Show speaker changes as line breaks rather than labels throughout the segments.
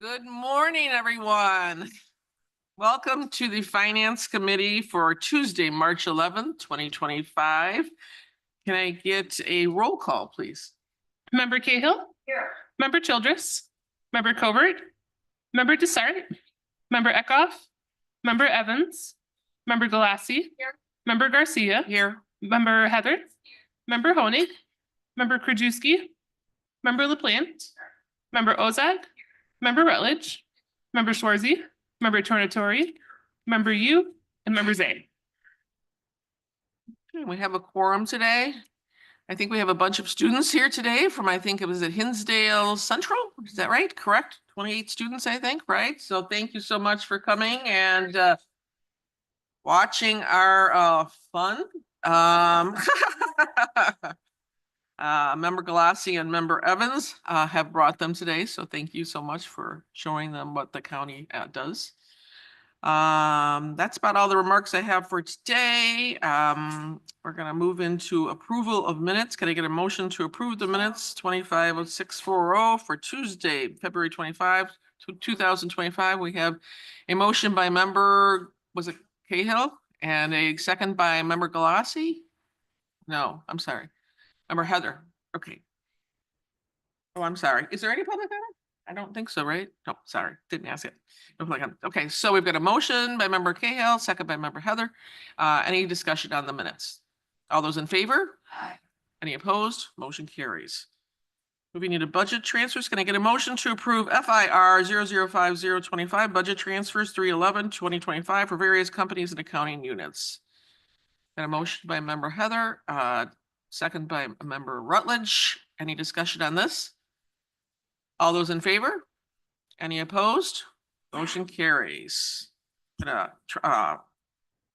Good morning, everyone. Welcome to the Finance Committee for Tuesday, March 11th, 2025. Can I get a roll call, please?
Member Cahill?
Here.
Member Childress? Member Covert? Member Desart? Member Eckhoff? Member Evans? Member Galassi?
Here.
Member Garcia?
Here.
Member Heather? Member Honig? Member Krajewski? Member LaPlante? Member Ozak? Member Rutledge? Member Schwarzy? Member Tornatori? Member Yu? And Member Zane.
Okay, we have a quorum today. I think we have a bunch of students here today from, I think it was at Hinsdale Central. Is that right? Correct? 28 students, I think, right? So thank you so much for coming and watching our fun. Member Galassi and Member Evans have brought them today, so thank you so much for showing them what the county does. That's about all the remarks I have for today. We're gonna move into approval of minutes. Can I get a motion to approve the minutes 250640 for Tuesday, February 25, 2025? We have a motion by member, was it Cahill? And a second by member Galassi? No, I'm sorry. Member Heather, okay. Oh, I'm sorry. Is there any public comment? I don't think so, right? No, sorry, didn't ask it. No public comment. Okay, so we've got a motion by member Cahill, second by member Heather. Any discussion on the minutes? All those in favor?
Aye.
Any opposed? Motion carries. Moving into budget transfers, can I get a motion to approve FIR 005025 budget transfers 3/11/2025 for various companies and accounting units? Got a motion by member Heather, second by member Rutledge. Any discussion on this? All those in favor? Any opposed? Motion carries. Gonna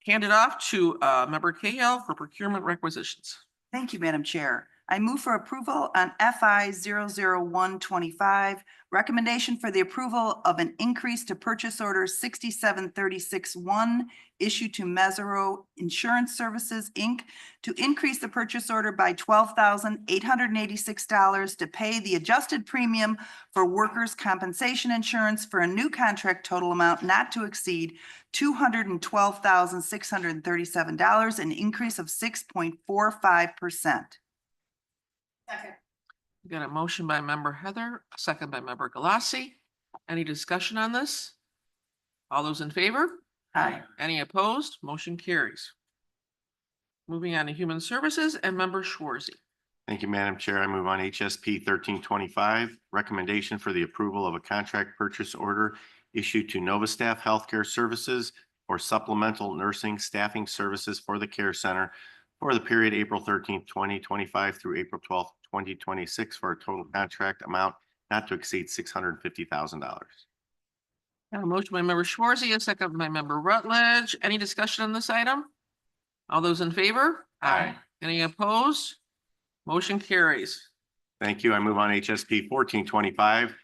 hand it off to member Cahill for procurement requisitions.
Thank you, Madam Chair. I move for approval on FI 00125, recommendation for the approval of an increase to purchase order 67361 issued to Mazzaro Insurance Services, Inc. to increase the purchase order by $12,886 to pay the adjusted premium for workers' compensation insurance for a new contract total amount not to exceed $212,637, an increase of 6.45%.
Second. We got a motion by member Heather, a second by member Galassi. Any discussion on this? All those in favor?
Aye.
Any opposed? Motion carries. Moving on to human services and member Schwarzy.
Thank you, Madam Chair. I move on HSP 1325, recommendation for the approval of a contract purchase order issued to Novastaff Healthcare Services for supplemental nursing staffing services for the care center for the period April 13th, 2025 through April 12th, 2026 for a total contract amount not to exceed $650,000.
Got a motion by member Schwarzy, a second by member Rutledge. Any discussion on this item? All those in favor?
Aye.
Any opposed? Motion carries.
Thank you. I move on HSP 1425,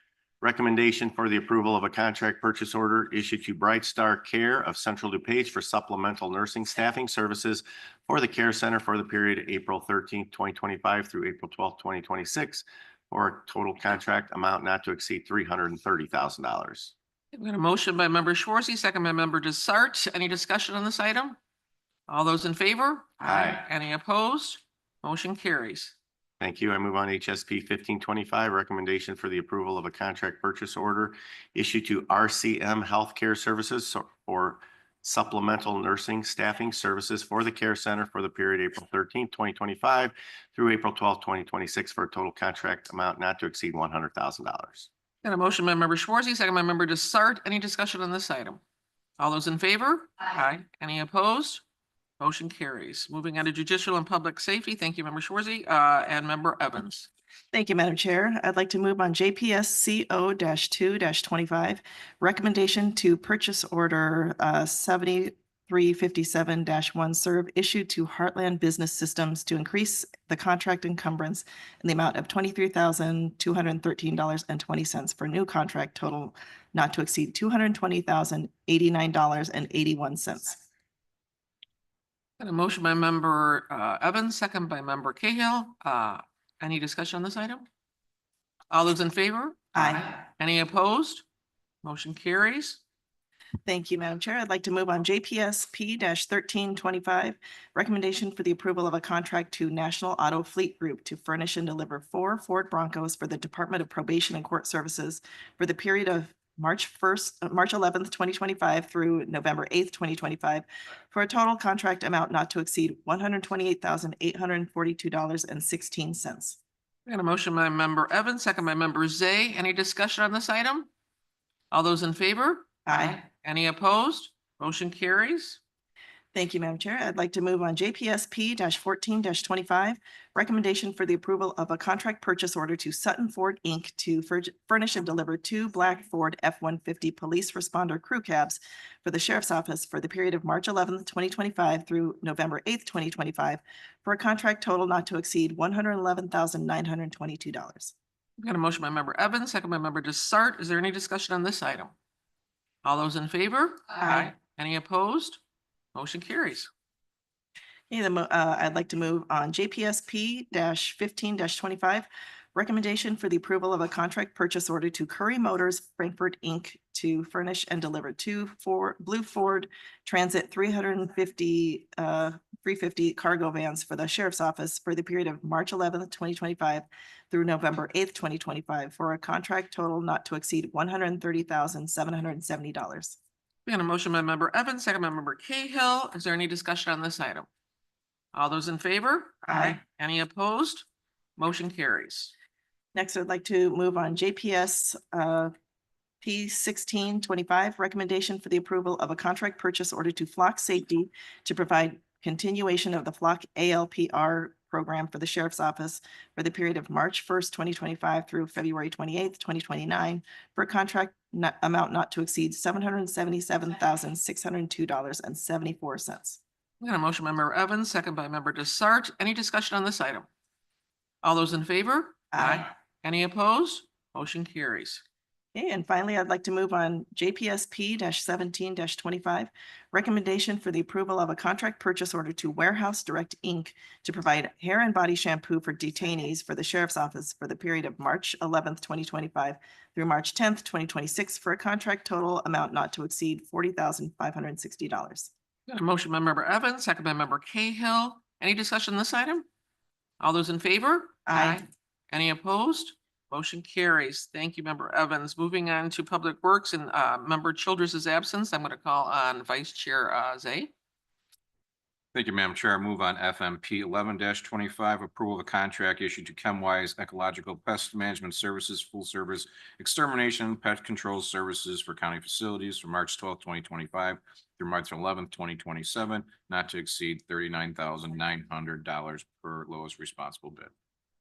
recommendation for the approval of a contract purchase order issued to Bright Star Care of Central DuPage for supplemental nursing staffing services for the care center for the period April 13th, 2025 through April 12th, 2026 for a total contract amount not to exceed $330,000.
We've got a motion by member Schwarzy, second by member Desart. Any discussion on this item? All those in favor?
Aye.
Any opposed? Motion carries.
Thank you. I move on HSP 1525, recommendation for the approval of a contract purchase order issued to RCM Healthcare Services for supplemental nursing staffing services for the care center for the period April 13th, 2025 through April 12th, 2026 for a total contract amount not to exceed $100,000.
Got a motion by member Schwarzy, second by member Desart. Any discussion on this item? All those in favor?
Aye.
Any opposed? Motion carries. Moving on to judicial and public safety. Thank you, member Schwarzy, and member Evans.
Thank you, Madam Chair. I'd like to move on JPS CO-2-25, recommendation to purchase order 7357-1 serve issued to Heartland Business Systems to increase the contract encumbrance in the amount of $23,213.20 for new contract total not to exceed $220,089.81.
Got a motion by member Evans, second by member Cahill. Any discussion on this item? All those in favor?
Aye.
Any opposed? Motion carries.
Thank you, Madam Chair. I'd like to move on JPSP 1325, recommendation for the approval of a contract to National Auto Fleet Group to furnish and deliver 4 Ford Broncos for the Department of Probation and Court Services for the period of March 11th, 2025 through November 8th, 2025, for a total contract amount not to exceed $128,842.16.
We got a motion by member Evans, second by member Zay. Any discussion on this item? All those in favor?
Aye.
Any opposed? Motion carries.
Thank you, Madam Chair. I'd like to move on JPSP 14-25, recommendation for the approval of a contract purchase order to Sutton Ford, Inc. to furnish and deliver 2 black Ford F-150 police responder crew cabs for the Sheriff's Office for the period of March 11th, 2025 through November 8th, 2025, for a contract total not to exceed $111,922.
We got a motion by member Evans, second by member Desart. Is there any discussion on this item? All those in favor?
Aye.
Any opposed? Motion carries.
Okay, I'd like to move on JPSP 15-25, recommendation for the approval of a contract purchase order to Curry Motors Frankfurt, Inc. to furnish and deliver 2 blue Ford Transit 350 cargo vans for the Sheriff's Office for the period of March 11th, 2025 through November 8th, 2025, for a contract total not to exceed $130,770.
We got a motion by member Evans, second by member Cahill. Is there any discussion on this item? All those in favor?
Aye.
Any opposed? Motion carries.
Next, I'd like to move on JPS P1625, recommendation for the approval of a contract purchase order to Flock Safety to provide continuation of the Flock ALPR program for the Sheriff's Office for the period of March 1st, 2025 through February 28th, 2029, for a contract amount not to exceed $777,602.74.
We got a motion by member Evans, second by member Desart. Any discussion on this item? All those in favor?
Aye.
Any opposed? Motion carries.
Okay, and finally, I'd like to move on JPSP 17-25, recommendation for the approval of a contract purchase order to Warehouse Direct, Inc. to provide hair and body shampoo for detainees for the Sheriff's Office for the period of March 11th, 2025 through March 10th, 2026, for a contract total amount not to exceed $40,560.
Got a motion by member Evans, second by member Cahill. Any discussion on this item? All those in favor?
Aye.
Any opposed? Motion carries. Thank you, member Evans. Moving on to Public Works and member Childress's absence, I'm going to call on Vice Chair Zay.
Thank you, Madam Chair. I move on FMP 11-25, approval of a contract issued to ChemWise Ecological Pest Management Services, full service extermination pest control services for county facilities from March 12th, 2025 through March 11th, 2027, not to exceed $39,900 per lowest responsible bid.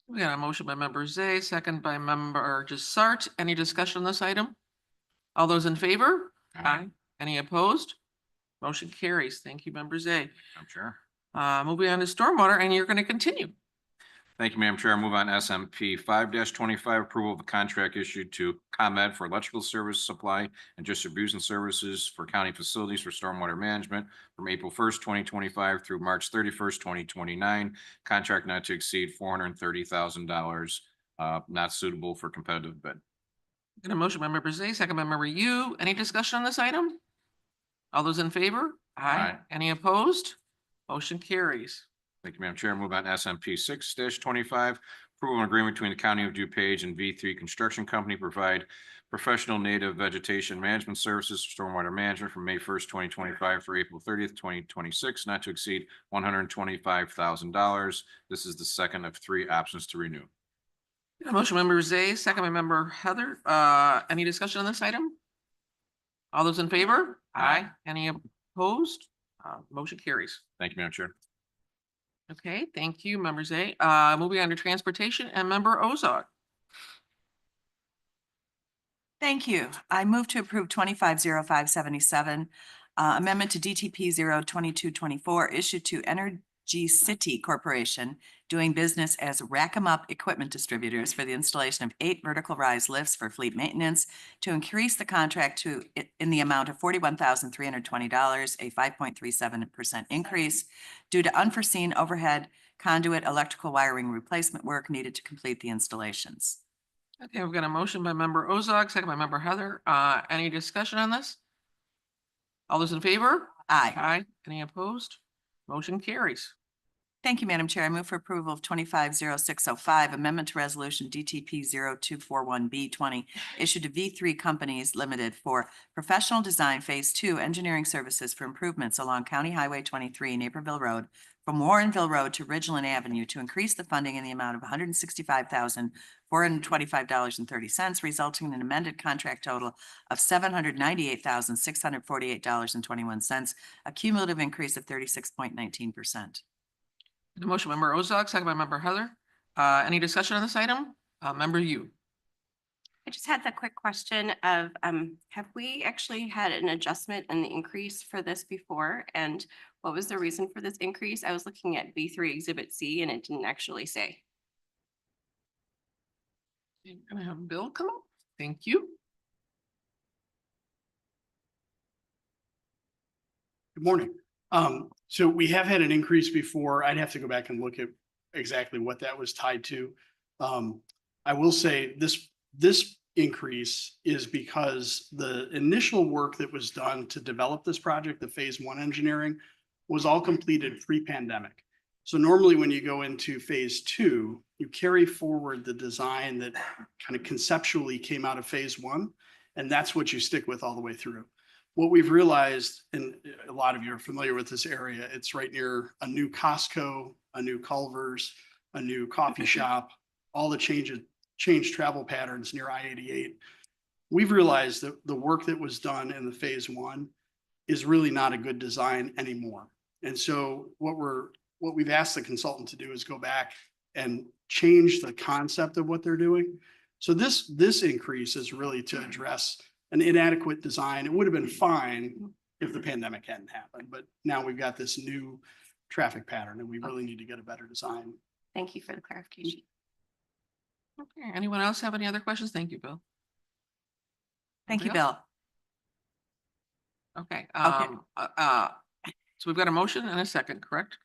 We got a motion by member Zay, second by member Desart. Any discussion on this item? All those in favor? Any opposed? Motion carries. Thank you, member Zay.
Madam Chair.
Moving on to stormwater, and you're going to continue.
Thank you, Madam Chair. I move on SMP 5-25, approval of a contract issued to ComEd for electrical service supply and distribution services for county facilities for stormwater management from April 1st, 2025 through March 31st, 2029. Contract not to exceed $430,000, not suitable for competitive bid.
Got a motion by member Zay, second by member Yu. Any discussion on this item? All those in favor?
Aye.
Any opposed? Motion carries.
Thank you, Madam Chair. Move on SMP 6-25, approval of an agreement between the County of DuPage and V3 Construction Company to provide professional native vegetation management services for stormwater management from May 1st, 2025 through April 30th, 2026, not to exceed $125,000. This is the second of 3 options to renew.
Got a motion by member Zay, second by member Heather. Any discussion on this item? All those in favor? Any opposed? Motion carries.
Thank you, Madam Chair.
Okay, thank you, member Zay. Moving on to transportation and member Ozog.
Thank you. I move to approve 250577, amendment to DTP 02224 issued to Energy City Corporation doing business as Rack 'em Up Equipment Distributors for the installation of 8 vertical rise lifts for fleet maintenance to increase the contract in the amount of $41,320, a 5.37% increase due to unforeseen overhead conduit electrical wiring replacement work needed to complete the installations.
Okay, we've got a motion by member Ozog, second by member Heather. Any discussion on this? All those in favor?
Aye.
Aye. Any opposed? Motion carries.
Thank you, Madam Chair. I move for approval of 250605, amendment to resolution DTP 0241B20, issued to V3 Companies Limited for professional design Phase 2 engineering services for improvements along County Highway 23 Naperville Road from Warrenville Road to Ridgeland Avenue to increase the funding in the amount of $165,425.30, resulting in an amended contract total of $798,648.21, a cumulative increase of 36.19%.
The motion member Ozog, second by member Heather. Any discussion on this item? Member you.
I just had the quick question of, have we actually had an adjustment in the increase for this before? And what was the reason for this increase? I was looking at B3 Exhibit C and it didn't actually say.
I'm gonna have Bill come up. Thank you.
Good morning. So we have had an increase before. I'd have to go back and look at exactly what that was tied to. I will say this increase is because the initial work that was done to develop this project, the Phase 1 engineering, was all completed pre-pandemic. So normally when you go into Phase 2, you carry forward the design that kind of conceptually came out of Phase 1, and that's what you stick with all the way through. What we've realized, and a lot of you are familiar with this area, it's right near a new Costco, a new Culver's, a new coffee shop, all the changed travel patterns near I-88. We've realized that the work that was done in the Phase 1 is really not a good design anymore. And so what we've asked the consultant to do is go back and change the concept of what they're doing. So this increase is really to address an inadequate design. It would have been fine if the pandemic hadn't happened, but now we've got this new traffic pattern and we really need to get a better design.
Thank you for the clarification.
Okay, anyone else have any other questions? Thank you, Bill.
Thank you,
Anybody else?
Bill.
Okay, so we've got a motion and a second, correct?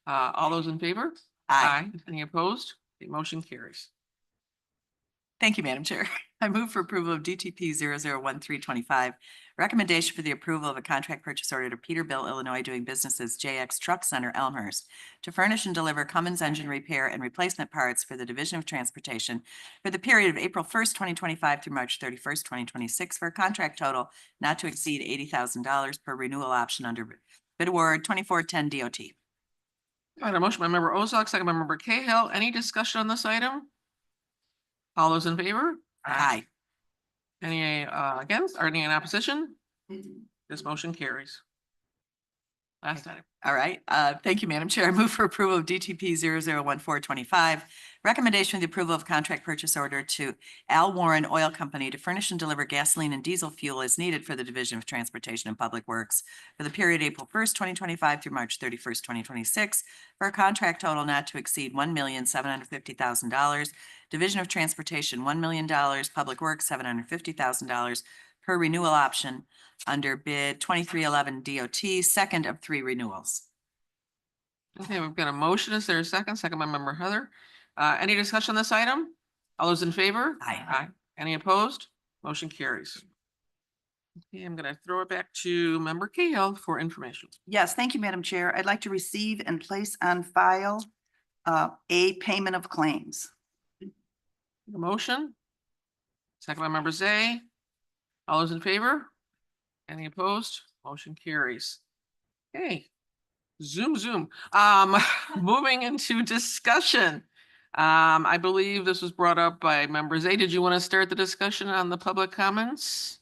All those in favor?
Aye.
Any opposed? The motion carries.
Thank you, Madam Chair. I move for approval of DTP 001325, recommendation for the approval of a contract purchase order to Peterbilt, Illinois, doing business as JX Truck Center, Elmhurst, to furnish and deliver Cummins engine repair and replacement parts for the Division of Transportation for the period of April 1st, 2025 through March 31st, 2026, for a contract total not to exceed $80,000 per renewal option under bid award 2410 DOT.
All right, a motion by member Ozog, second by member Cahill. Any discussion on this item? All those in favor?
Aye.
Any against or any in opposition? This motion carries. Last item.
All right. Thank you, Madam Chair. I move for approval of DTP 001425, recommendation for the approval of contract purchase order to Al Warren Oil Company to furnish and deliver gasoline and diesel fuel as needed for the Division of Transportation and Public Works for the period April 1st, 2025 through March 31st, 2026, for a contract total not to exceed $1,750,000. Division of Transportation, $1 million, Public Works, $750,000 per renewal option under bid 2311 DOT, second of 3 renewals.
Okay, we've got a motion. Is there a second? Second by member Heather. Any discussion on this item? All those in favor?
Aye.
Any opposed? Motion carries. Okay, I'm gonna throw it back to member Cahill for information.
Yes, thank you, Madam Chair. I'd like to receive and place on file a payment of claims.
The motion. Second by member Zay. All those in favor? Any opposed? Motion carries. Okay. Zoom. Moving into discussion. I believe this was brought up by member Zay. Did you want to start the discussion on the public comments?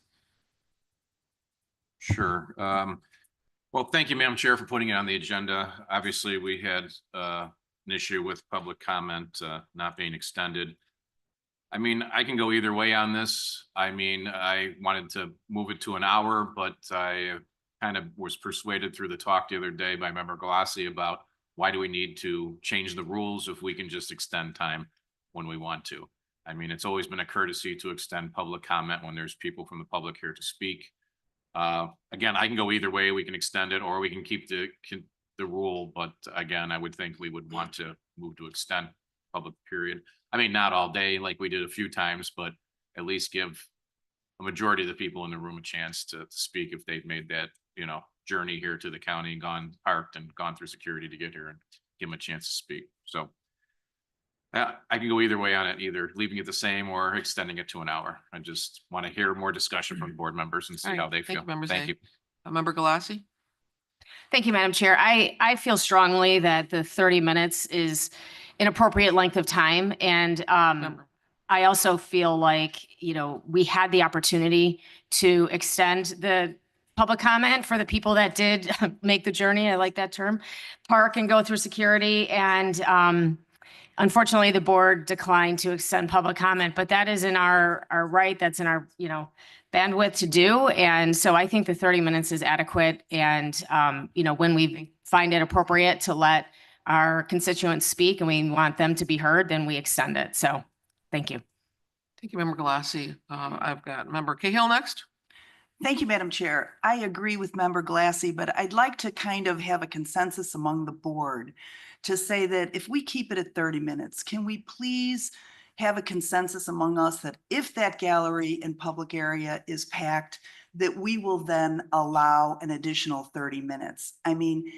Sure. Well, thank you, Madam Chair, for putting it on the agenda. Obviously, we had an issue with public comment not being extended. I mean, I can go either way on this. I mean, I wanted to move it to an hour, but I kind of was persuaded through the talk the other day by member Galassi about why do we need to change the rules if we can just extend time when we want to. I mean, it's always been a courtesy to extend public comment when there's people from the public here to speak. Again, I can go either way. We can extend it or we can keep the rule. But again, I would think we would want to move to extend public period. I mean, not all day like we did a few times, but at least give a majority of the people in the room a chance to speak if they've made that, journey here to the county and parked and gone through security to get here, and give them a chance to speak. So I can go either way on it, either leaving it the same or extending it to an hour. I just want to hear more discussion from board members and see
All right,
how they
thank
feel.
you, Member
Thank
Zay.
you.
Member Galassi?
Thank you, Madam Chair. I feel strongly that the 30 minutes is an appropriate length of time. And
Member.
I also feel like, we had the opportunity to extend the public comment for the people that did make the journey. I like that term, park and go through security. And unfortunately, the board declined to extend public comment, but that is in our right. That's in our, bandwidth to do. And so I think the 30 minutes is adequate. And, when we find it appropriate to let our constituents speak and we want them to be heard, then we extend it. So thank you.
Thank you, Member Galassi. I've got Member Cahill next.
Thank you, Madam Chair. I agree with Member Glassy, but I'd like to kind of have a consensus among the board to say that if we keep it at 30 minutes, can we please have a consensus among us that if that gallery and public area is packed, that we will then allow an additional 30 minutes. I mean,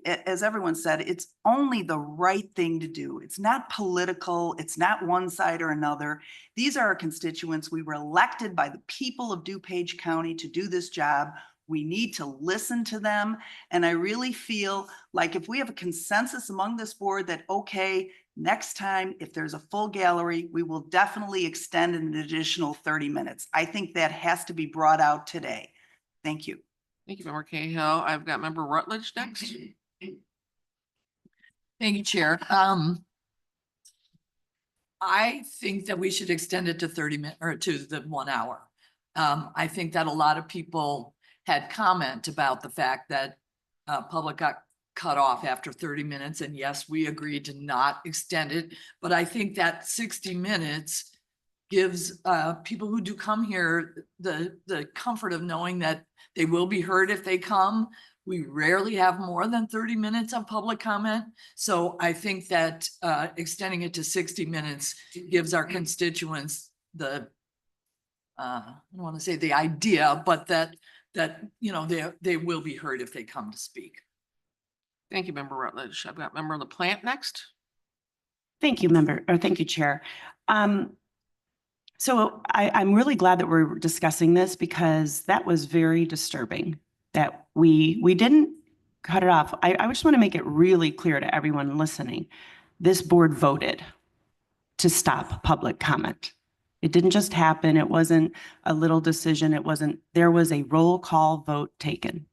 as everyone said, it's only the right thing to do. It's not political. It's not one side or another. These are our constituents. We were elected by the people of DuPage County to do this job. We need to listen to them. And I really feel like if we have a consensus among this board that, okay, next time, if there's a full gallery, we will definitely extend an additional 30 minutes. I think that has to be brought out today. Thank you.
Thank you, Member Cahill. I've got Member Rutledge next.
Thank you, Chair. I think that we should extend it to 30 minutes or to the 1 hour. I think that a lot of people had comment about the fact that public got cut off after 30 minutes. And yes, we agreed to not extend it, but I think that 60 minutes gives people who do come here the comfort of knowing that they will be heard if they come. We rarely have more than 30 minutes of public comment. So I think that extending it to 60 minutes gives our constituents the, I don't want to say the idea, but that they will be heard if they come to speak.
Thank you, Member Rutledge. I've got Member LaPlante next.
Thank you, thank you, Chair. So I'm really glad that we're discussing this because that was very disturbing that we didn't cut it off. I just want to make it really clear to everyone listening. This board voted to stop public comment. It didn't just happen. It wasn't a little decision. There was a roll call vote taken.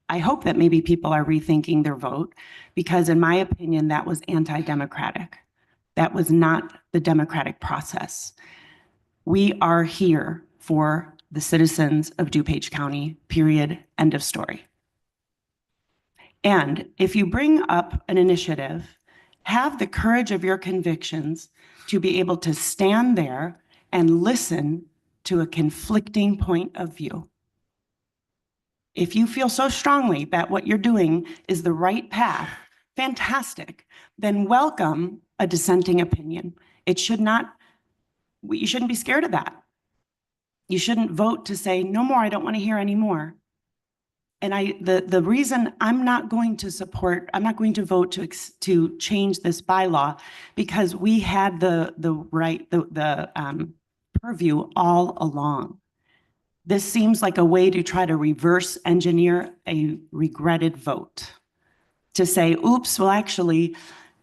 I hope that maybe people are rethinking their vote because in my opinion, that was anti-democratic. That was not the democratic process. We are here for the citizens of DuPage County, period, end of story. And if you bring up an initiative, have the courage of your convictions to be able to stand there and listen to a conflicting point of view. If you feel so strongly that what you're doing is the right path, fantastic, then welcome a dissenting opinion. You shouldn't be scared of that. You shouldn't vote to say, no more, I don't want to hear anymore. And the reason I'm not going to vote to change this bylaw because we had the purview all along. This seems like a way to try to reverse engineer a regretted vote. To say, oops, well, actually,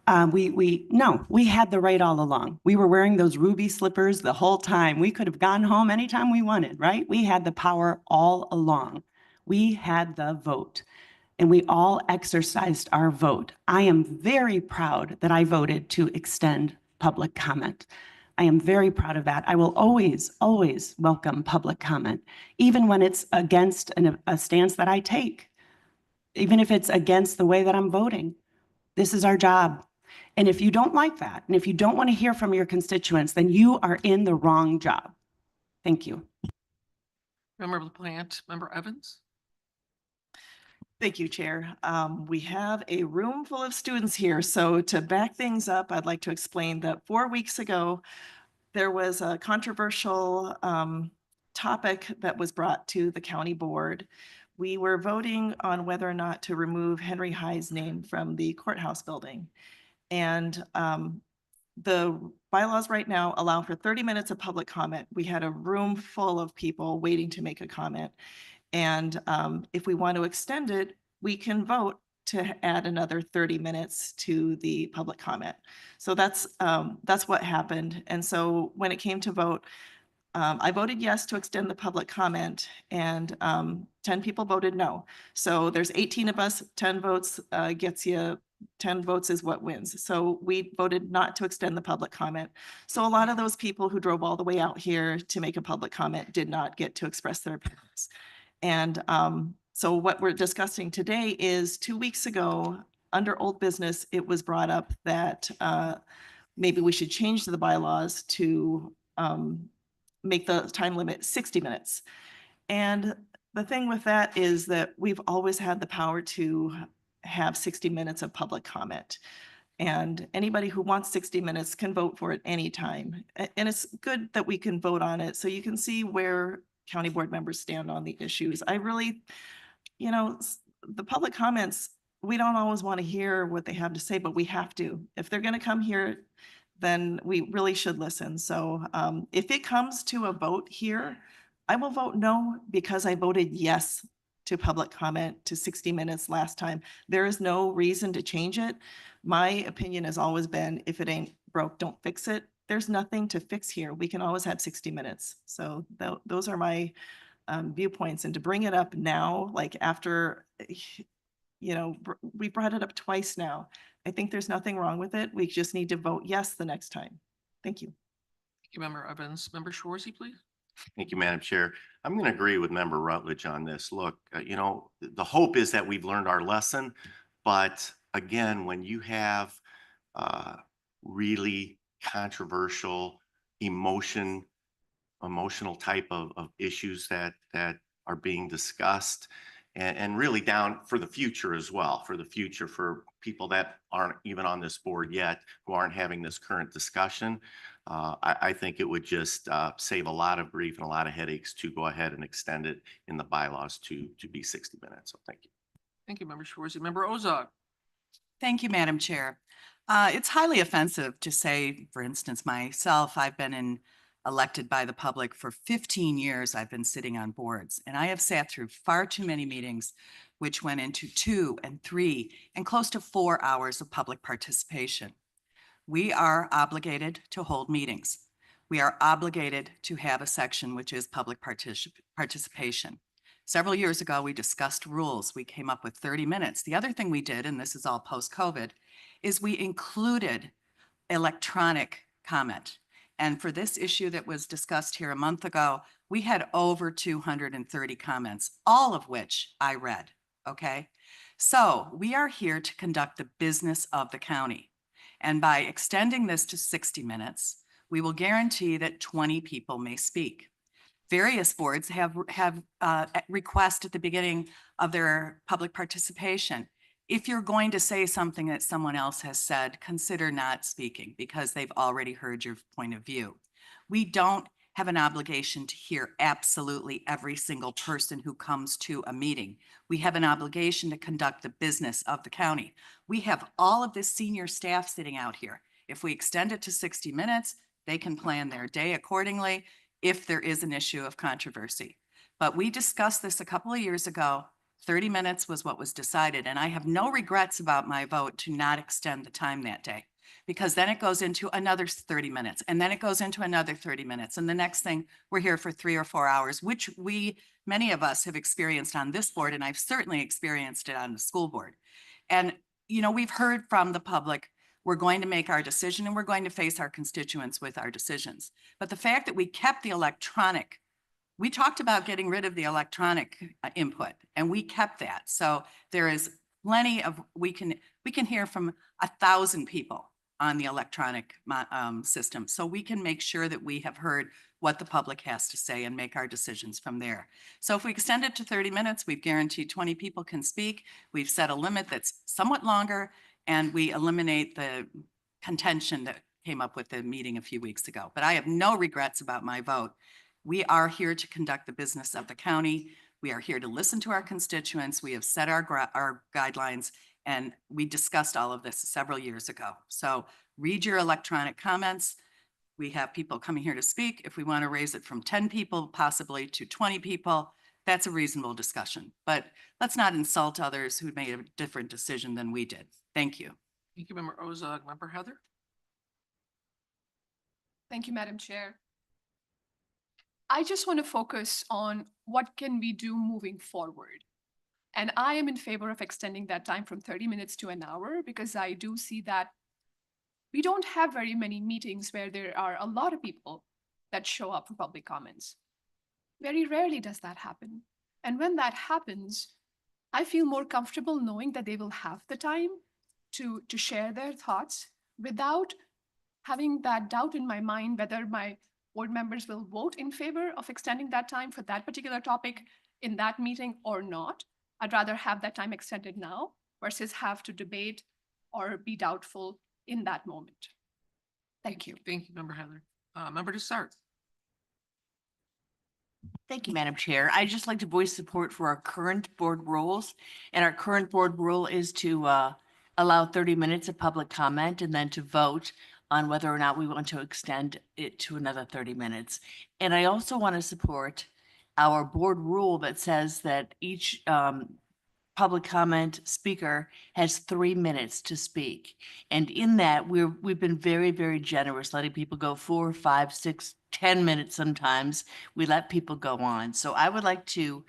we had the right all along. We were wearing those ruby slippers the whole time. We could have gone home anytime we wanted, right? We had the power all along. We had the vote and we all exercised our vote. I am very proud that I voted to extend public comment. I am very proud of that. I will always, always welcome public comment, even when it's against a stance that I take, even if it's against the way that I'm voting. This is our job. And if you don't like that, and if you don't want to hear from your constituents, then you are in the wrong job. Thank you.
Member LaPlante, Member Evans.
Thank you, Chair. We have a room full of students here. So to back things up, I'd like to explain that 4 weeks ago, there was a controversial topic that was brought to the county board. We were voting on whether or not to remove Henry High's name from the courthouse building. And the bylaws right now allow for 30 minutes of public comment. We had a room full of people waiting to make a comment. And if we want to extend it, we can vote to add another 30 minutes to the public comment. So that's what happened. And so when it came to vote, I voted yes to extend the public comment, and 10 people voted no. So there's 18 of us, 10 votes gets you, 10 votes is what wins. So we voted not to extend the public comment. So a lot of those people who drove all the way out here to make a public comment did not get to express their opinions. And so what we're discussing today is 2 weeks ago, under old business, it was brought up that maybe we should change the bylaws to make the time limit 60 minutes. And the thing with that is that we've always had the power to have 60 minutes of public comment. And anybody who wants 60 minutes can vote for it anytime. And it's good that we can vote on it so you can see where county board members stand on the issues. I really, the public comments, we don't always want to hear what they have to say, but we have to. If they're going to come here, then we really should listen. So if it comes to a vote here, I will vote no because I voted yes to public comment to 60 minutes last time. There is no reason to change it. My opinion has always been, if it ain't broke, don't fix it. There's nothing to fix here. We can always have 60 minutes. So those are my viewpoints. And to bring it up now, like after, we brought it up twice now. I think there's nothing wrong with it. We just need to vote yes the next time. Thank you.
Thank you, Member Evans. Member Shorzy, please.
Thank you, Madam Chair. I'm going to agree with Member Rutledge on this. Look, the hope is that we've learned our lesson. But again, when you have really controversial, emotional type of issues that are being discussed, and really down for the future as well, for people that aren't even on this board yet, who aren't having this current discussion. I think it would just save a lot of grief and a lot of headaches to go ahead and extend it in the bylaws to be 60 minutes. So thank you.
Thank you, Member Shorzy. Member Ozog.
Thank you, Madam Chair. It's highly offensive to say, for instance, myself, I've been elected by the public for 15 years. I've been sitting on boards, and I have sat through far too many meetings, which went into 2 and 3 and close to 4 hours of public participation. We are obligated to hold meetings. We are obligated to have a section which is public participation. Several years ago, we discussed rules. We came up with 30 minutes. The other thing we did, and this is all post-COVID, is we included electronic comment. And for this issue that was discussed here a month ago, we had over 230 comments, all of which I read, okay? So we are here to conduct the business of the county. And by extending this to 60 minutes, we will guarantee that 20 people may speak. Various boards have request at the beginning of their public participation. If you're going to say something that someone else has said, consider not speaking because they've already heard your point of view. We don't have an obligation to hear absolutely every single person who comes to a meeting. We have an obligation to conduct the business of the county. We have all of this senior staff sitting out here. If we extend it to 60 minutes, they can plan their day accordingly if there is an issue of controversy. But we discussed this a couple of years ago. 30 minutes was what was decided, and I have no regrets about my vote to not extend the time that day, because then it goes into another 30 minutes, and then it goes into another 30 minutes. And the next thing, we're here for 3 or 4 hours, which many of us have experienced on this board, and I've certainly experienced it on the school board. And, we've heard from the public, we're going to make our decision and we're going to face our constituents with our decisions. But the fact that we kept the electronic, we talked about getting rid of the electronic input, and we kept that. So there is plenty of, we can hear from 1,000 people on the electronic system. So we can make sure that we have heard what the public has to say and make our decisions from there. So if we extend it to 30 minutes, we've guaranteed 20 people can speak. We've set a limit that's somewhat longer, and we eliminate the contention that came up with the meeting a few weeks ago. But I have no regrets about my vote. We are here to conduct the business of the county. We are here to listen to our constituents. We have set our guidelines, and we discussed all of this several years ago. So read your electronic comments. We have people coming here to speak. If we want to raise it from 10 people, possibly to 20 people, that's a reasonable discussion. But let's not insult others who made a different decision than we did. Thank you.
Thank you, Member Ozog. Member Heather?
Thank you, Madam Chair. I just want to focus on what can we do moving forward. And I am in favor of extending that time from 30 minutes to an hour, because I do see that we don't have very many meetings where there are a lot of people that show up for public comments. Very rarely does that happen. And when that happens, I feel more comfortable knowing that they will have the time to share their thoughts without having that doubt in my mind whether my board members will vote in favor of extending that time for that particular topic in that meeting or not. I'd rather have that time extended now versus have to debate or be doubtful in that moment. Thank you.
Thank you, Member Heather. Member Dessart?
Thank you, Madam Chair. I'd just like to voice support for our current board rules. And our current board rule is to allow 30 minutes of public comment and then to vote on whether or not we want to extend it to another 30 minutes. And I also want to support our board rule that says that each public comment speaker has 3 minutes to speak. And in that, we've been very, very generous, letting people go 4, 5, 6, 10 minutes sometimes. We let people go on. So I would like to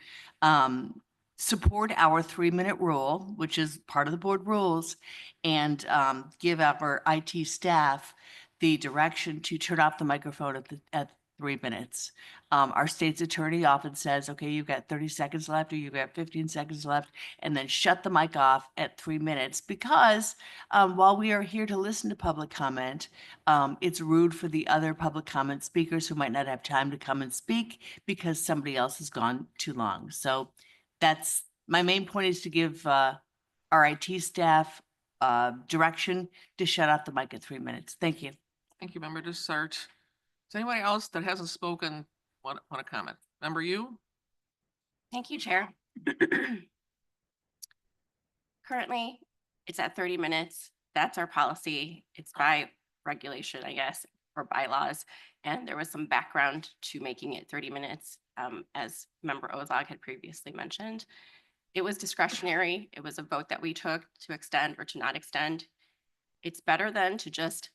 support our 3-minute rule, which is part of the board rules, and give our IT staff the direction to turn off the microphone at 3 minutes. Our state's attorney often says, okay, you've got 30 seconds left or you've got 15 seconds left, and then shut the mic off at 3 minutes, because while we are here to listen to public comment, it's rude for the other public comment speakers who might not have time to come and speak because somebody else has gone too long. So that's my main point, is to give our IT staff direction to shut off the mic at 3 minutes. Thank you.
Thank you, Member Dessart. Is anybody else that hasn't spoken want to comment? Member Yu?
Thank you, Chair. Currently, it's at 30 minutes. That's our policy. It's by regulation, I guess, or bylaws. And there was some background to making it 30 minutes, as Member Ozog had previously mentioned. It was discretionary. It was a vote that we took to extend or to not extend. It's better than to just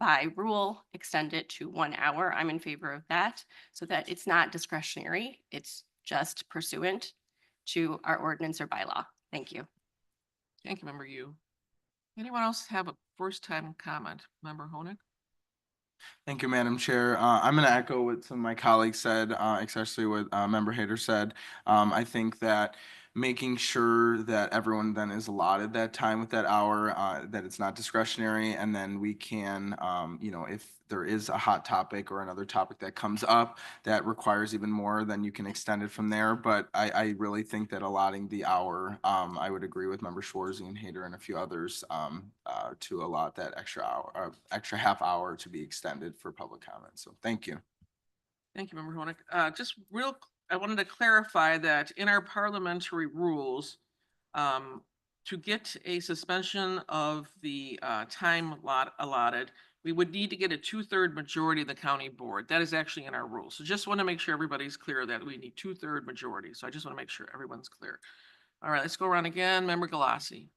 by rule extend it to 1 hour. I'm in favor of that, so that it's not discretionary. It's just pursuant to our ordinance or bylaw. Thank you.
Thank you, Member Yu. Anyone else have a first-time comment? Member Honig?
Thank you, Madam Chair. I'm going to echo what some of my colleagues said, especially what Member Hader said. I think that making sure that everyone then is allotted that time with that hour, that it's not discretionary, and then we can, if there is a hot topic or another topic that comes up that requires even more, then you can extend it from there. But I really think that allotting the hour, I would agree with Member Schwarze and Hader and a few others to allot that extra hour, extra half hour to be extended for public comment. So thank you.
Thank you, Member Honig. I wanted to clarify that in our parliamentary rules, to get a suspension of the time allotted, we would need to get a 2/3 majority of the county board. That is actually in our rules. So just want to make sure everybody's clear that we need 2/3 majority. So I just want to make sure everyone's clear. All right, let's go around again. Member Galassi.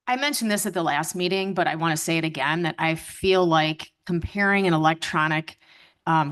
I mentioned this at the last meeting, but I want to say it again, that I feel like comparing an electronic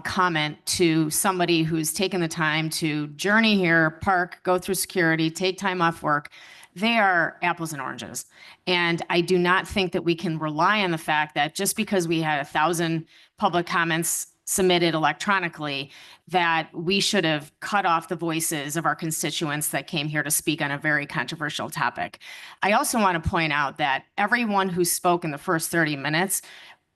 comment to somebody who's taken the time to journey here, park, go through security, take time off work, they are apples and oranges. And I do not think that we can rely on the fact that just because we had 1,000 public comments submitted electronically, that we should have cut off the voices of our constituents that came here to speak on a very controversial topic. I also want to point out that everyone who spoke in the first 30 minutes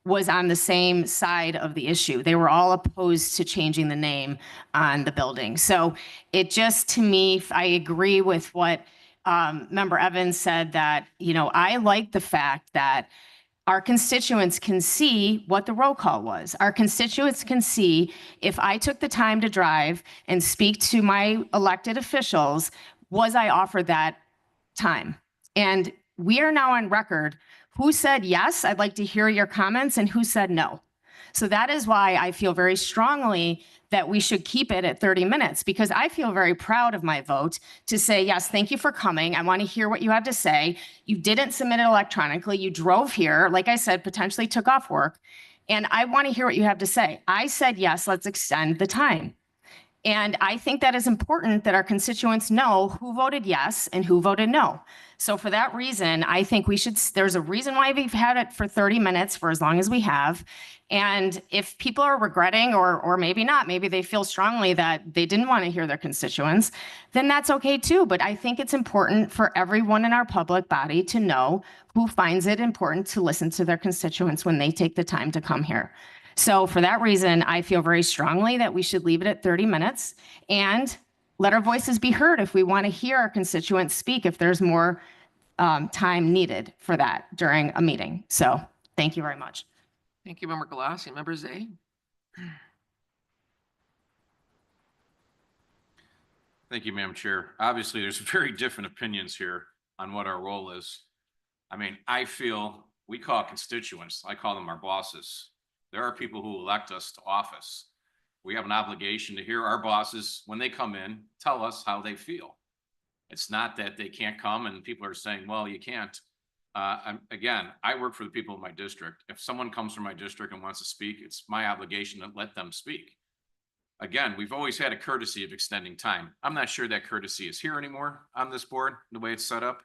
was on the same side of the issue. They were all opposed to changing the name on the building. So it just, to me, I agree with what Member Evans said, that, you know, I like the fact that our constituents can see what the roll call was. Our constituents can see, if I took the time to drive and speak to my elected officials, was I offered that time? And we are now on record who said yes, I'd like to hear your comments, and who said no. So that is why I feel very strongly that we should keep it at 30 minutes, because I feel very proud of my vote to say, yes, thank you for coming. I want to hear what you have to say. You didn't submit it electronically. You drove here, like I said, potentially took off work, and I want to hear what you have to say. I said, yes, let's extend the time. And I think that is important that our constituents know who voted yes and who voted no. So for that reason, I think we should, there's a reason why we've had it for 30 minutes for as long as we have. And if people are regretting, or maybe not, maybe they feel strongly that they didn't want to hear their constituents, then that's okay too. But I think it's important for everyone in our public body to know who finds it important to listen to their constituents when they take the time to come here. So for that reason, I feel very strongly that we should leave it at 30 minutes and let our voices be heard if we want to hear our constituents speak, if there's more time needed for that during a meeting. So thank you very much.
Thank you, Member Galassi. Member Zay?
Thank you, Madam Chair. Obviously, there's very different opinions here on what our role is. I mean, I feel we call constituents, I call them our bosses. There are people who elect us to office. We have an obligation to hear our bosses, when they come in, tell us how they feel. It's not that they can't come and people are saying, well, you can't. Again, I work for the people of my district. If someone comes from my district and wants to speak, it's my obligation to let them speak. Again, we've always had a courtesy of extending time. I'm not sure that courtesy is here anymore on this board, the way it's set up.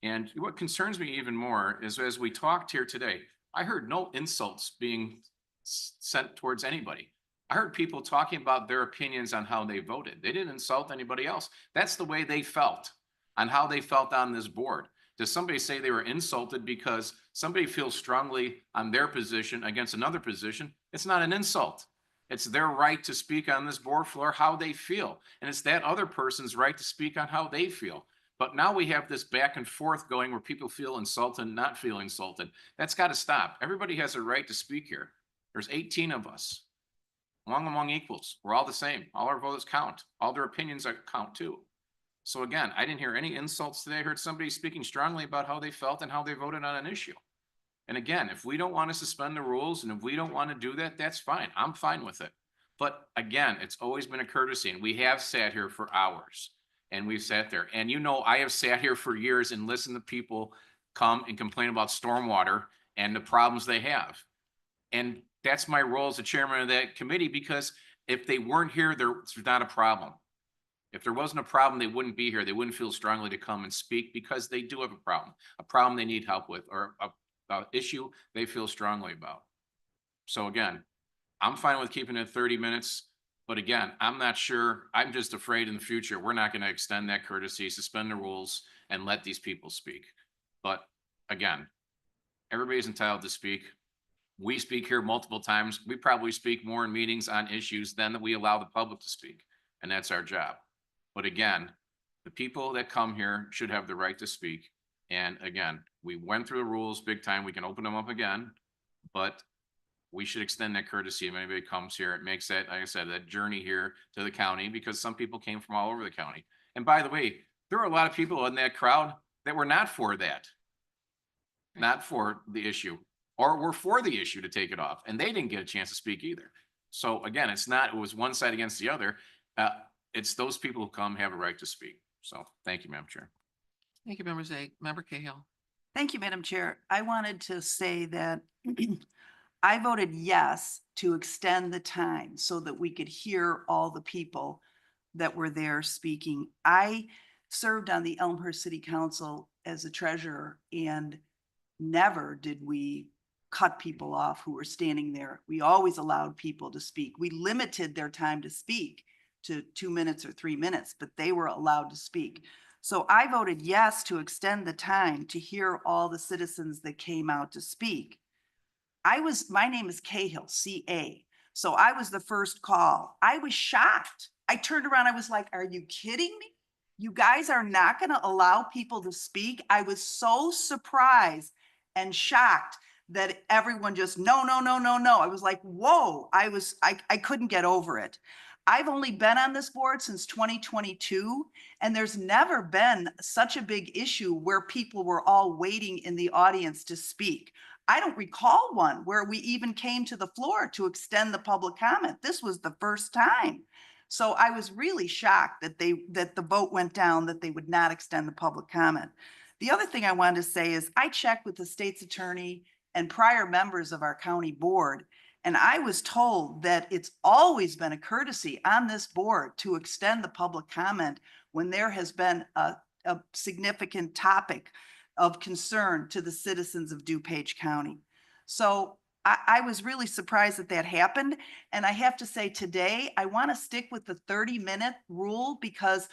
And what concerns me even more is, as we talked here today, I heard no insults being sent towards anybody. I heard people talking about their opinions on how they voted. They didn't insult anybody else. That's the way they felt on how they felt on this board. Does somebody say they were insulted because somebody feels strongly on their position against another position? It's not an insult. It's their right to speak on this board floor how they feel. And it's that other person's right to speak on how they feel. But now we have this back and forth going where people feel insulted and not feel insulted. That's got to stop. Everybody has a right to speak here. There's 18 of us, among equals. We're all the same. All our votes count. All their opinions count too. So again, I didn't hear any insults today. I heard somebody speaking strongly about how they felt and how they voted on an issue. And again, if we don't want to suspend the rules and if we don't want to do that, that's fine. I'm fine with it. But again, it's always been a courtesy, and we have sat here for hours. And we've sat there, and you know, I have sat here for years and listened to people come and complain about stormwater and the problems they have. And that's my role as the chairman of that committee, because if they weren't here, there's not a problem. If there wasn't a problem, they wouldn't be here. They wouldn't feel strongly to come and speak, because they do have a problem they need help with, or a issue they feel strongly about. So again, I'm fine with keeping it 30 minutes. But again, I'm not sure. I'm just afraid in the future, we're not going to extend that courtesy, suspend the rules, and let these people speak. But again, everybody's entitled to speak. We speak here multiple times. We probably speak more in meetings on issues than we allow the public to speak. And that's our job. But again, the people that come here should have the right to speak. And again, we went through the rules big time. We can open them up again, but we should extend that courtesy if anybody comes here. It makes that, like I said, that journey here to the county, because some people came from all over the county. And by the way, there were a lot of people in that crowd that were not for that, not for the issue, or were for the issue to take it off, and they didn't get a chance to speak either. So again, it was one side against the other. It's those people who come have a right to speak. So thank you, Madam Chair.
Thank you, Member Zay. Member Cahill?
Thank you, Madam Chair. I wanted to say that I voted yes to extend the time so that we could hear all the people that were there speaking. I served on the Elmhurst City Council as a treasurer, and never did we cut people off who were standing there. We always allowed people to speak. We limited their time to speak to 2 minutes or 3 minutes, but they were allowed to speak. So I voted yes to extend the time to hear all the citizens that came out to speak. My name is Cahill, C-A. So I was the first call. I was shocked. I turned around, I was like, are you kidding me? You guys are not gonna allow people to speak? I was so surprised and shocked that everyone just, no, no, no, no, no. I was like, whoa, I couldn't get over it. I've only been on this board since 2022, and there's never been such a big issue where people were all waiting in the audience to speak. I don't recall one where we even came to the floor to extend the public comment. This was the first time. So I was really shocked that the vote went down, that they would not extend the public comment. The other thing I wanted to say is I checked with the state's attorney and prior members of our county board, and I was told that it's always been a courtesy on this board to extend the public comment when there has been a significant topic of concern to the citizens of DuPage County. So I was really surprised that that happened. And I have to say today, I want to stick with the 30-minute rule because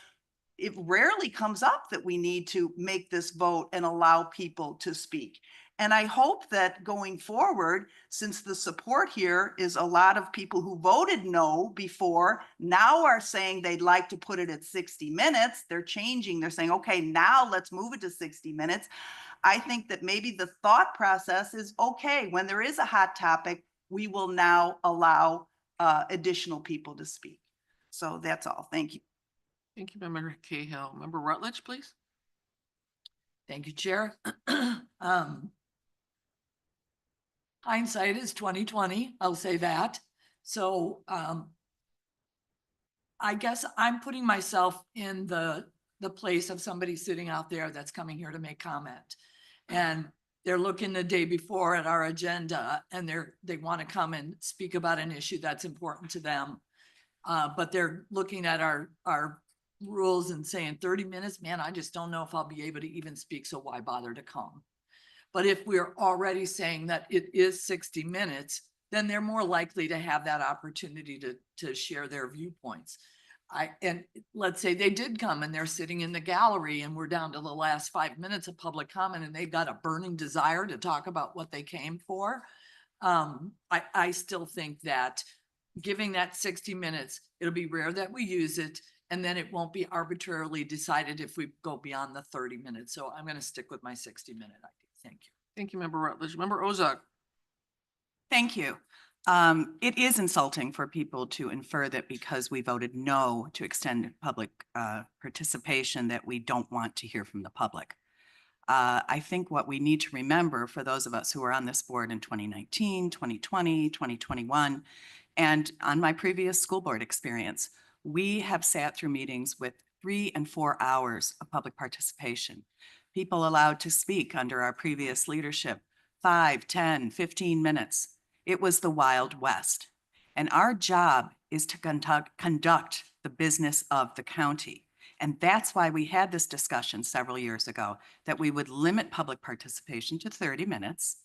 it rarely comes up that we need to make this vote and allow people to speak. And I hope that going forward, since the support here is a lot of people who voted no before, now are saying they'd like to put it at 60 minutes. They're changing. They're saying, okay, now let's move it to 60 minutes. I think that maybe the thought process is, okay, when there is a hot topic, we will now allow additional people to speak. So that's all. Thank you.
Thank you, Member Cahill. Member Rutledge, please.
Thank you, Chair. Hindsight is 2020. I'll say that. So I guess I'm putting myself in the place of somebody sitting out there that's coming here to make comment. And they're looking the day before at our agenda and they want to come and speak about an issue that's important to them. But they're looking at our rules and saying 30 minutes, man, I just don't know if I'll be able to even speak. So why bother to come? But if we're already saying that it is 60 minutes, then they're more likely to have that opportunity to share their viewpoints. And let's say they did come and they're sitting in the gallery and we're down to the last 5 minutes of public comment and they've got a burning desire to talk about what they came for. I still think that giving that 60 minutes, it'll be rare that we use it, and then it won't be arbitrarily decided if we go beyond the 30 minutes. So I'm going to stick with my 60-minute idea. Thank you.
Thank you, Member Rutledge. Member Ozak.
Thank you. It is insulting for people to infer that because we voted no to extend public participation that we don't want to hear from the public. I think what we need to remember for those of us who were on this board in 2019, 2020, 2021, and on my previous school board experience, we have sat through meetings with 3 and 4 hours of public participation. People allowed to speak under our previous leadership, 5, 10, 15 minutes. It was the Wild West. And our job is to conduct the business of the county. And that's why we had this discussion several years ago, that we would limit public participation to 30 minutes.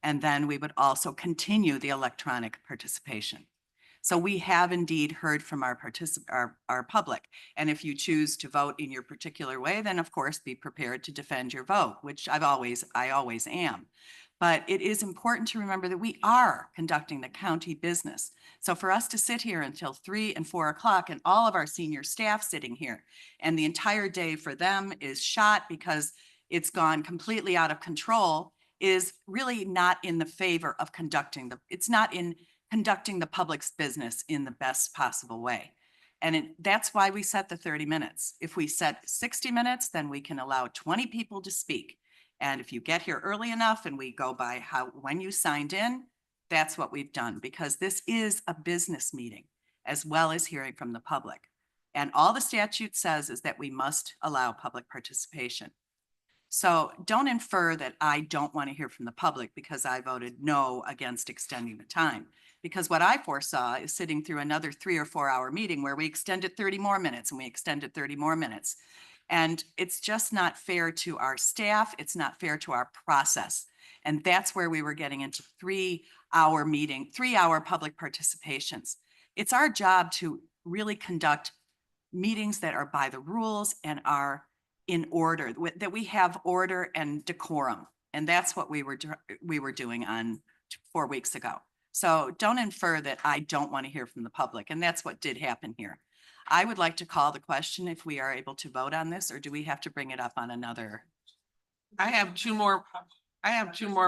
And then we would also continue the electronic participation. So we have indeed heard from our public. And if you choose to vote in your particular way, then of course be prepared to defend your vote, which I always am. But it is important to remember that we are conducting the county business. So for us to sit here until 3 and 4 o'clock and all of our senior staff sitting here and the entire day for them is shot because it's gone completely out of control is really not in the favor of conducting the public's business in the best possible way. And that's why we set the 30 minutes. If we set 60 minutes, then we can allow 20 people to speak. And if you get here early enough and we go by when you signed in, that's what we've done, because this is a business meeting as well as hearing from the public. And all the statute says is that we must allow public participation. So don't infer that I don't want to hear from the public because I voted no against extending the time. Because what I foresaw is sitting through another 3 or 4 hour meeting where we extended 30 more minutes and we extended 30 more minutes. And it's just not fair to our staff. It's not fair to our process. And that's where we were getting into 3-hour meeting, 3-hour public participations. It's our job to really conduct meetings that are by the rules and are in order, that we have order and decorum. And that's what we were doing on 4 weeks ago. So don't infer that I don't want to hear from the public. And that's what did happen here. I would like to call the question if we are able to vote on this, or do we have to bring it up on another?
I have two more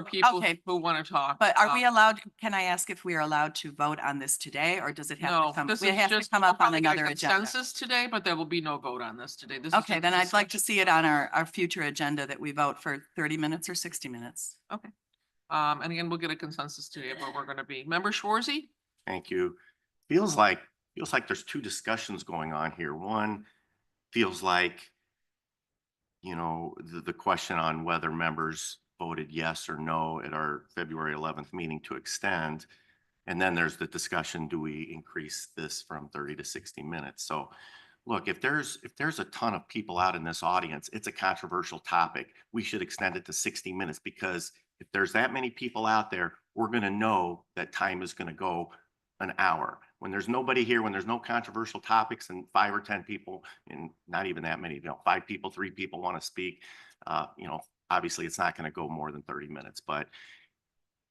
people
Okay.
who want to talk.
But are we allowed, can I ask if we are allowed to vote on this today, or does it have
No,
to come?
this
It
is
has to
just,
come
we'll
up on
probably get a
another agenda.
consensus today, but there will be no vote on this today. This is
Okay,
just
then I'd like to
discussion.
see it on our future agenda that we vote for 30 minutes or 60 minutes.
Okay. And again, we'll get a consensus today of where we're going to be. Member Schwarzy?
Thank you. Feels like there's two discussions going on here. One feels like, the question on whether members voted yes or no at our February 11th meeting to extend. And then there's the discussion, do we increase this from 30 to 60 minutes? So look, if there's a ton of people out in this audience, it's a controversial topic. We should extend it to 60 minutes, because if there's that many people out there, we're going to know that time is going to go an hour. When there's nobody here, when there's no controversial topics and 5 or 10 people, and not even that many, 5 people, 3 people want to speak, obviously it's not going to go more than 30 minutes. But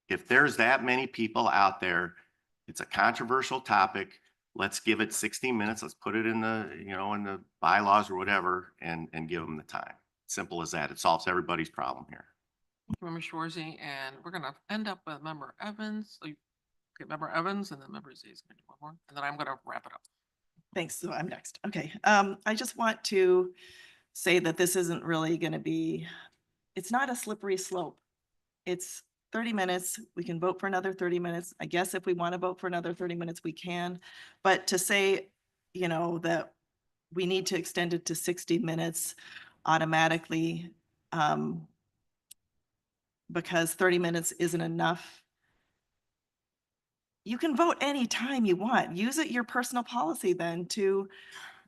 if there's that many people out there, it's a controversial topic. Let's give it 60 minutes. Let's put it in the, in the bylaws or whatever, and give them the time. Simple as that. It solves everybody's problem here.
Member Schwarzy, and we're going to end up with Member Evans. So Member Evans, and then Member Z is going to do one more, and then I'm going to wrap it up.
Thanks. So I'm next. Okay. I just want to say that this isn't really going to be, it's not a slippery slope. It's 30 minutes. We can vote for another 30 minutes. I guess if we want to vote for another 30 minutes, we can. But to say, that we need to extend it to 60 minutes automatically, because 30 minutes isn't enough. You can vote any time you want. Use it your personal policy then to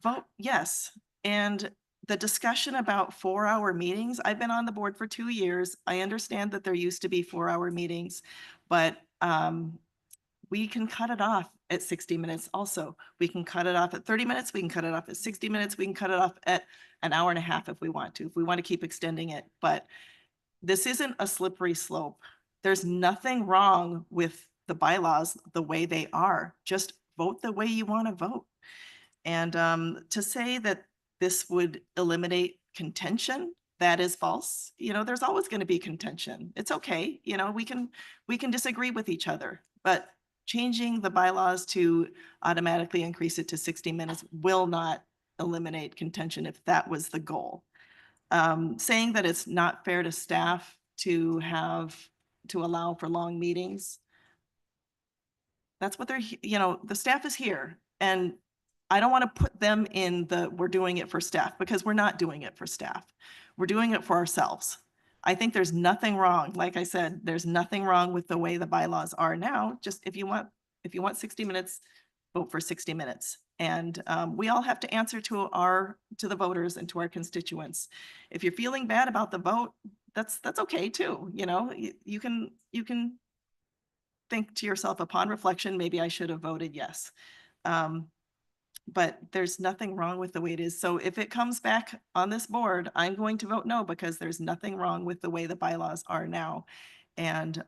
vote yes. And the discussion about 4-hour meetings, I've been on the board for 2 years. I understand that there used to be 4-hour meetings, but we can cut it off at 60 minutes also. We can cut it off at 30 minutes. We can cut it off at 60 minutes. We can cut it off at an hour and a half if we want to, if we want to keep extending it. But this isn't a slippery slope. There's nothing wrong with the bylaws the way they are. Just vote the way you want to vote. And to say that this would eliminate contention, that is false. There's always going to be contention. It's okay. We can disagree with each other, but changing the bylaws to automatically increase it to 60 minutes will not eliminate contention if that was the goal. Saying that it's not fair to staff to allow for long meetings. That's what the staff is here, and I don't want to put them in we're doing it for staff, because we're not doing it for staff. We're doing it for ourselves. I think there's nothing wrong. Like I said, there's nothing wrong with the way the bylaws are now. Just if you want 60 minutes, vote for 60 minutes. And we all have to answer to the voters and to our constituents. If you're feeling bad about the vote, that's okay too. You can think to yourself, upon reflection, maybe I should have voted yes. But there's nothing wrong with the way it is. So if it comes back on this board, I'm going to vote no, because there's nothing wrong with the way the bylaws are now. And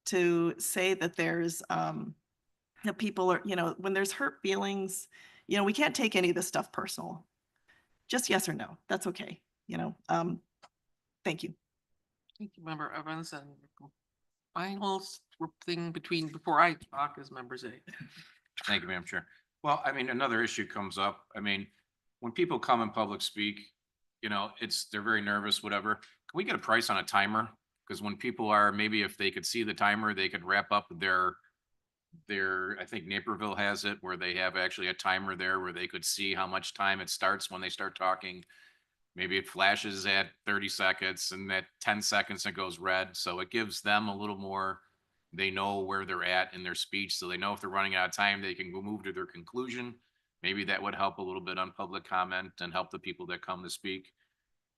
to say that there's that people are, when there's hurt feelings, we can't take any of this stuff personal. Just yes or no. That's okay. Thank you.
Thank you, Member Evans. And final thing before I talk is Member Z.
Thank you, Madam Chair. Well, another issue comes up. When people come and public speak, they're very nervous, whatever. Can we get a price on a timer? Because when people are, maybe if they could see the timer, they could wrap up their, I think Naperville has it, where they have actually a timer there where they could see how much time it starts when they start talking. Maybe it flashes at 30 seconds and at 10 seconds it goes red. So it gives them a little more, they know where they're at in their speech. So they know if they're running out of time, they can go move to their conclusion. Maybe that would help a little bit on public comment and help the people that come to speak.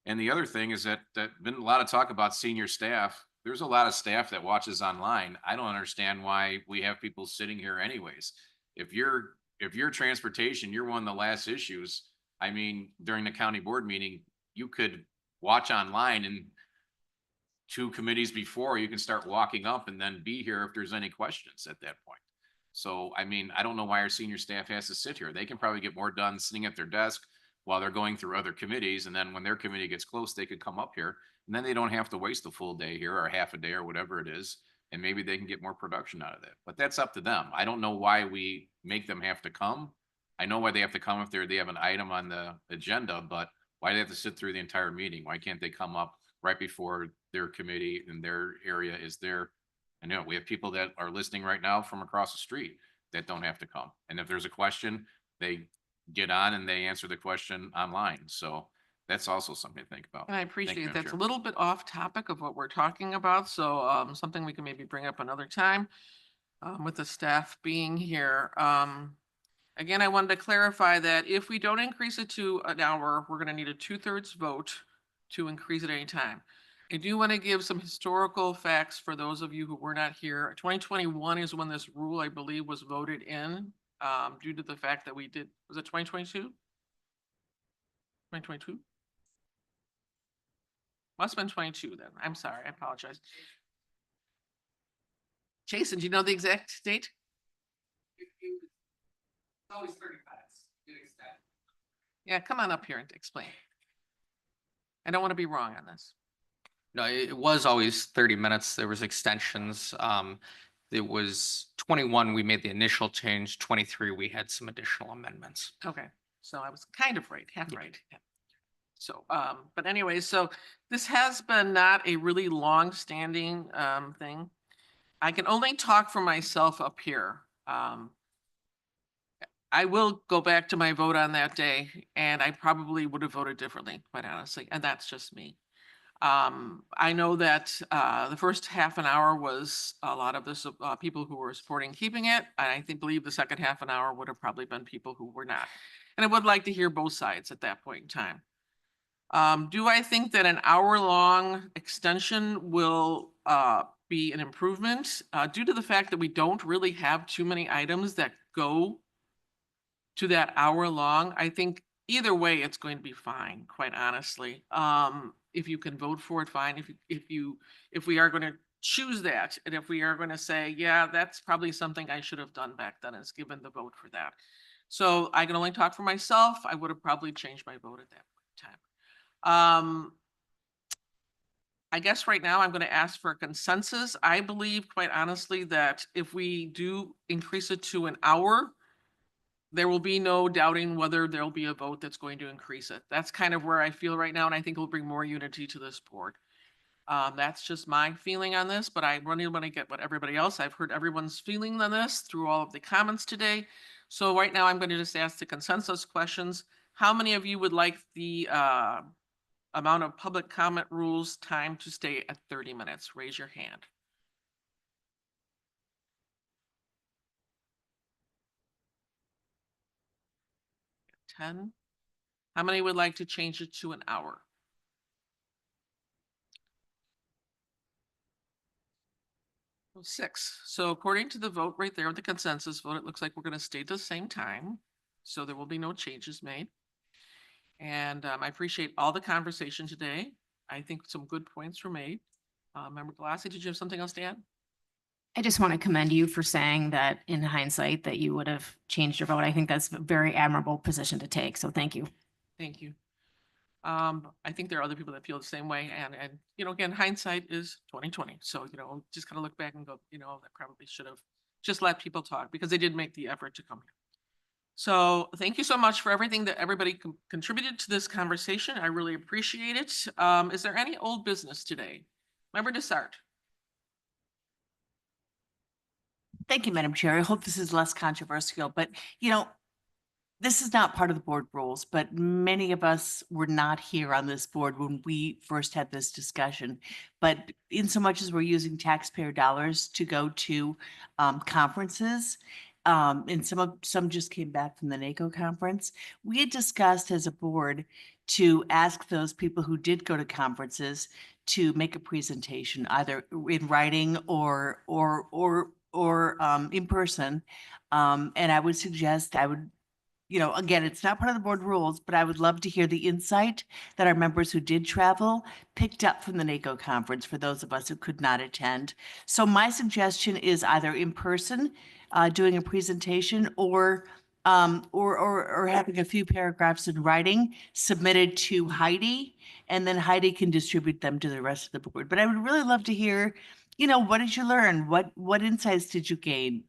And the other thing is that been a lot of talk about senior staff. There's a lot of staff that watches online. I don't understand why we have people sitting here anyways. If your transportation, you're one of the last issues. I mean, during the county board meeting, you could watch online and 2 committees before, you can start walking up and then be here if there's any questions at that point. So, I mean, I don't know why our senior staff has to sit here. They can probably get more done sitting at their desk while they're going through other committees. And then when their committee gets close, they could come up here and then they don't have to waste a full day here or half a day or whatever it is. And maybe they can get more production out of that, but that's up to them. I don't know why we make them have to come. I know why they have to come if they have an item on the agenda, but why do they have to sit through the entire meeting? Why can't they come up right before their committee and their area is there? I know we have people that are listening right now from across the street that don't have to come. And if there's a question, they get on and they answer the question online. So that's also something to think about.
And I
Thank you,
appreciate
Madam
that's a
Chair.
little bit off topic of what we're talking about, so something we can maybe bring up another time with the staff being here. Again, I wanted to clarify that if we don't increase it to an hour, we're gonna need a 2/3 vote to increase it any time. I do want to give some historical facts for those of you who were not here. 2021 is when this rule, I believe, was voted in due to the fact that we did, was it 2022? 2022? Must have been 22 then. I'm sorry, I apologize. Jason, do you know the exact date?
Always 30 minutes.
Yeah, come on up here and explain. I don't want to be wrong on this.
No, it was always 30 minutes. There was extensions. It was 21, we made the initial change. 23, we had some additional amendments.
Okay, so I was kind of right, half right. Yeah. So, but anyway, so this has been not a really long-standing thing. I can only talk for myself up here. I will go back to my vote on that day, and I probably would have voted differently, quite honestly, and that's just me. I know that the first half an hour was a lot of this people who were supporting keeping it. I believe the second half an hour would have probably been people who were not. And I would like to hear both sides at that point in time. Do I think that an hour-long extension will be an improvement? Due to the fact that we don't really have too many items that go to that hour long, I think either way, it's going to be fine, quite honestly. If you can vote for it, fine. If we are going to choose that, and if we are going to say, yeah, that's probably something I should have done back then, is given the vote for that. So I can only talk for myself. I would have probably changed my vote at that point in time. I guess right now I'm going to ask for a consensus. I believe, quite honestly, that if we do increase it to an hour, there will be no doubting whether there'll be a vote that's going to increase it. That's kind of where I feel right now, and I think it'll bring more unity to this board. That's just my feeling on this, but I really want to get what everybody else, I've heard everyone's feeling on this through all of the comments today. So right now I'm going to just ask the consensus questions. How many of you would like the amount of public comment rules time to stay at 30 minutes? Raise your hand. 10. How many would like to change it to an hour? 6. So according to the vote right there, the consensus vote, it looks like we're going to stay at the same time. So there will be no changes made. And I appreciate all the conversation today. I think some good points were made. Member Galassi, did you have something else to add?
I just want to commend you for saying that in hindsight that you would have changed your vote. I think that's a very admirable position to take. So thank you.
Thank you. I think there are other people that feel the same way. And you know, again, hindsight is 2020. So, you know, just kind of look back and go, you know, that probably should have just let people talk because they did make the effort to come here. So thank you so much for everything that everybody contributed to this conversation. I really appreciate it. Is there any old business today? Member Desart.
Thank you, Madam Chair. I hope this is less controversial, but you know, this is not part of the board rules, but many of us were not here on this board when we first had this discussion. But in so much as we're using taxpayer dollars to go to conferences, and some just came back from the NACO conference. We had discussed as a board to ask those people who did go to conferences to make a presentation, either in writing or in person. And I would suggest, again, it's not part of the board rules, but I would love to hear the insight that our members who did travel picked up from the NACO conference for those of us who could not attend. So my suggestion is either in person, doing a presentation, or having a few paragraphs in writing submitted to Heidi, and then Heidi can distribute them to the rest of the board. But I would really love to hear, what did you learn? What insights did you gain?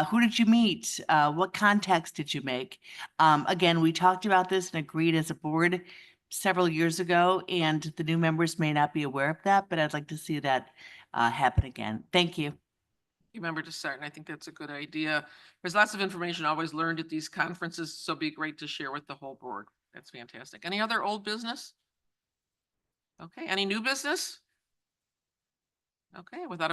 Who did you meet? What context did you make? Again, we talked about this and agreed as a board several years ago, and the new members may not be aware of that, but I'd like to see that happen again. Thank you.
Remember to start, and I think that's a good idea. There's lots of information always learned at these conferences, so it'd be great to share with the whole board. That's fantastic. Any other old business? Okay, any new business? Okay, without